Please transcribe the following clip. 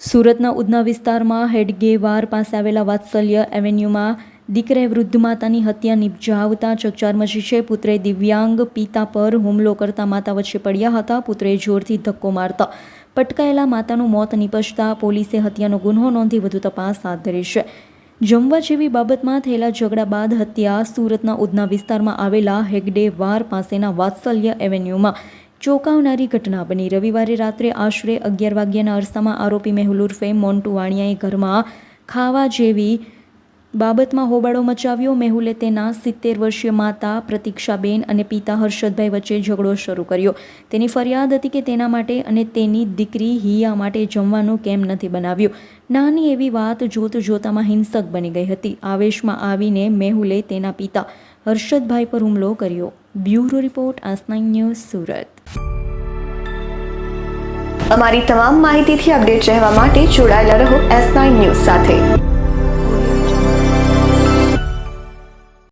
સુરતના ઉધના વિસ્તારમાં હેડગેવાર પાસે આવેલા વાત્સલ્ય એવન્યુમાં દીકરાએ વૃદ્ધ માતાની હત્યા નિપજાવતા ચકચાર મચી છે. પુત્રે દિવ્યાંગ પિતા પર હુમલો કરતા માતા વચ્ચે પડ્યા હતા. પુત્રે જોરથી ધક્કો મારતા પટકાયેલા માતાનું મોત નિપજતા પોલીસે હત્યાનો ગુન્હો નોંધી વધુ તપાસ હાથ ધરી છે. જમવા જેવી બાબતમાં થયેલા ઝઘડા બાદ હત્યા. સુરતના ઉધના વિસ્તારમાં આવેલા હેગડેવાર પાસેના વાત્સલ્ય એવન્યુમાં ચોંકાવનારી ઘટના બની. રવિવારે રાત્રે આશરે 11 વાગ્યાના અરસામાં આરોપી મેહુલ ઉર્ફે મોન્ટુ વાણિયાએ ઘરમાં ખાવા જેવી બાબતમાં હોબાળો મચાવ્યો. મેહુલે તેના 70 વર્ષીય માતા પ્રતીક્ષાબેન અને પિતા હર્ષદભાઈ વચ્ચે ઝઘડો શરૂ કર્યો. તેની ફરિયાદ હતી કે તેના માટે અને તેની દીકરી હિયા માટે જમવાનું કેમ નથી બનાવ્યું. નાની એવી વાત જોતામાં હિંસક બની ગઈ હતી. આવેશમાં આવીને મેહુલે તેના પિતા હર્ષદભાઈ પર હુમલો કર્યો. બ્યુરો રિપોર્ટ આજ9 ન્યૂઝ સુરત. અમારી તમામ માહિતીથી અપડેટ રહેવા માટે જોડાયેલા રહો S9 ન્યૂઝ સાથે.